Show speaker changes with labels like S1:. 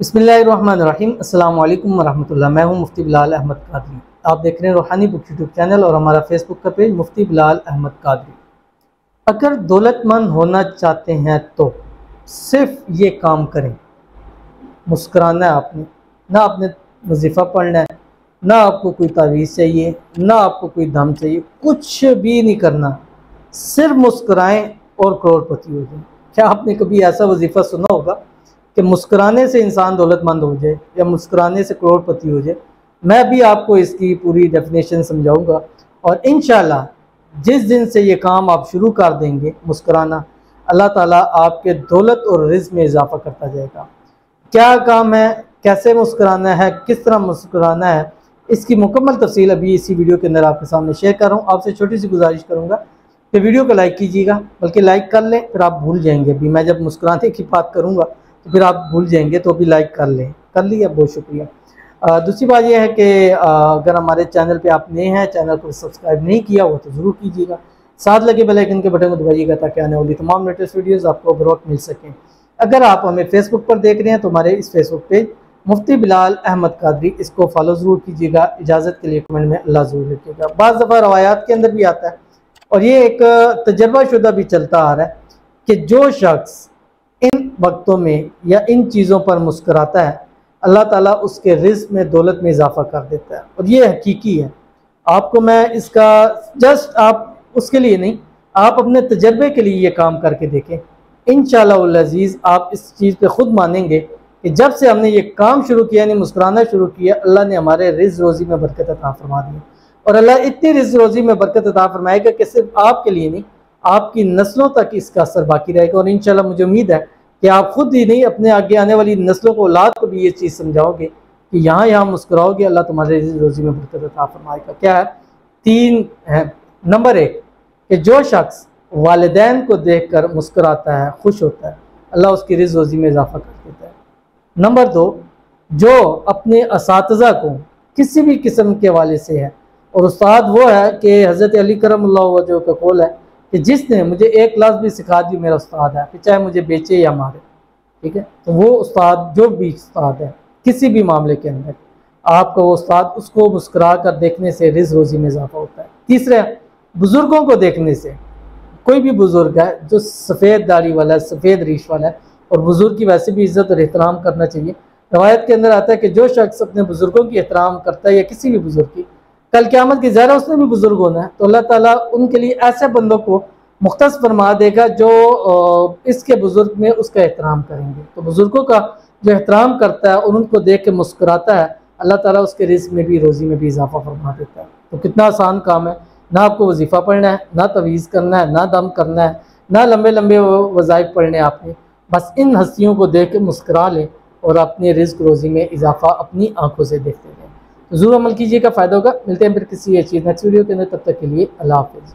S1: बिस्मिल्लाहिर्रहमानिर्रहीम। अस्सलाम वालेकुम वरहमतुल्लाह। मैं हूं मुफ्ती बिलाल अहमद कादरी। आप देख रहे हैं रूहानी बुक यूट्यूब चैनल और हमारा फेसबुक का पेज मुफ्ती बिलाल अहमद कादरी। अगर दौलतमंद होना चाहते हैं तो सिर्फ ये काम करें, मुस्कुराना है आपने, ना आपने वजीफ़ा पढ़ना है, ना आपको कोई तावीज़ चाहिए, ना आपको कोई दम चाहिए, कुछ भी नहीं करना, सिर्फ मुस्कुराएं और करोड़पति हो जाए। क्या आपने कभी ऐसा वजीफ़ा सुना होगा कि मुस्कुराने से इंसान दौलतमंद हो जाए या मुस्कुराने से करोड़पति हो जाए? मैं भी आपको इसकी पूरी डेफिनेशन समझाऊंगा और इंशाल्लाह जिस दिन से ये काम आप शुरू कर देंगे मुस्कुराना, अल्लाह ताला आपके दौलत और रिज़्क में इजाफा करता जाएगा। क्या काम है, कैसे मुस्कुराना है, किस तरह मुस्कुराना है, इसकी मुकम्मल तफसील अभी इसी वीडियो के अंदर आपके सामने शेयर कर रहा हूँ। आपसे छोटी सी गुजारिश करूँगा कि वीडियो को लाइक कीजिएगा, बल्कि लाइक कर लें, फिर आप भूल जाएंगे। अभी मैं जब मुस्कुराने की बात करूँगा तो फिर आप भूल जाएंगे, तो अभी लाइक कर लें। कर लिया, बहुत शुक्रिया। दूसरी बात यह है कि अगर हमारे चैनल पे आप नए हैं, चैनल को सब्सक्राइब नहीं किया हुआ तो ज़रूर कीजिएगा, साथ लगे बेल आइकन के बटन को दबाइएगा ताकि आने वाली तमाम लेटेस्ट वीडियोज़ आपको बर वक्त मिल सकें। अगर आप हमें फेसबुक पर देख रहे हैं तो हमारे इस फेसबुक पेज मुफ्ती बिलाल अहमद कादरी, इसको फॉलो ज़रूर कीजिएगा। इजाज़त के लिए कमेंट में अल्लाह ज़रूर लिखिएगा। बाज़ दफ़ा रवायात के अंदर भी आता है और ये एक तजर्बाशुदा भी चलता आ रहा है कि जो शख्स इन वक्तों में या इन चीज़ों पर मुस्कुराता है, अल्लाह ताला उसके रिज़्क में, दौलत में इजाफा कर देता है। और ये हकीकी है। आपको मैं इसका जस्ट आप उसके लिए नहीं, आप अपने तजर्बे के लिए ये काम करके देखें। इंशाअल्लाह अज़ीज़ आप इस चीज़ पे ख़ुद मानेंगे कि जब से हमने ये काम शुरू किया, यानी मुस्कुराना शुरू किया, अल्लाह ने हमारे रिज़्क रोज़ी में बरकत अता फरमा दी। और अल्लाह इतनी रिज़्क रोज़ी में बरकत अता फरमाएगा कि सिर्फ आपके लिए नहीं, आपकी नस्लों तक इसका असर बाकी रहेगा। और इंशाअल्लाह मुझे उम्मीद है कि आप खुद ही नहीं, अपने आगे आने वाली नस्लों को, औलाद को भी ये चीज़ समझाओगे कि यहाँ यहाँ मुस्कुराओगे, अल्लाह तुम्हारे रोज़ी में बरकत अता फरमाएगा। क्या है? 3 है। नंबर 1 कि जो शख्स वालिदैन को देख कर मुस्कुराता है, खुश होता है, अल्लाह उसकी रिज़्क रोज़ी में इजाफा कर देता है। नंबर 2, जो अपने असातिज़ा को किसी भी किस्म के हवाले से है, और उस्ताद वो है कि हज़रत अली करमल्लाहु वजहहू का कौल है कि जिसने मुझे एक क्लास भी सिखा दी मेरा उस्ताद है, फिर चाहे मुझे बेचे या मारे। ठीक है, तो वो उस्ताद, जो भी उस्ताद है किसी भी मामले के अंदर, आपका वो उस्ताद, उसको मुस्कुरा कर देखने से रिज़्क रोज़ी में इजाफा होता है। तीसरा, बुज़ुर्गों को देखने से, कोई भी बुज़ुर्ग है जो सफ़ेद दाढ़ी वाला है, सफ़ेद रीश वाला है, और बुज़ुर्ग की वैसे भी इज़्ज़त और एहतराम करना चाहिए। रवायत के अंदर आता है कि जो शख्स अपने बुज़ुर्गों की एहतराम करता है या किसी भी बुज़ुर्ग की, कल क़यामत की ज़ाहिर उसने भी बुज़ुर्ग होना है, तो अल्लाह ताला उनके लिए ऐसे बंदों को मुख्तस फरमा देगा जो इसके बुज़ुर्ग में उसका एहतराम करेंगे। तो बुज़ुर्गों का जो एहतराम करता है और उनको देख के मुस्कुराता है, अल्लाह ताला उसके रिज़्क में भी, रोज़ी में भी इजाफा फरमा देता है। तो कितना आसान काम है। ना आपको वजीफ़ा पढ़ना है, ना तवीज़ करना है, ना दम करना है, ना लंबे लंबे वज़ाइफ पढ़ने आपने, बस इन हस्तियों को देख के मुस्कुरा लें और अपने रिज़्क रोज़ी में इजाफा अपनी आंखों से देखते रहें। तो ज़रूर अमल कीजिएगा, फ़ायदा होगा। मिलते हैं फिर किसी अच्छी नेक्स्ट वीडियो के अंदर, तब तक के लिए अल्लाह हाफ़िज़।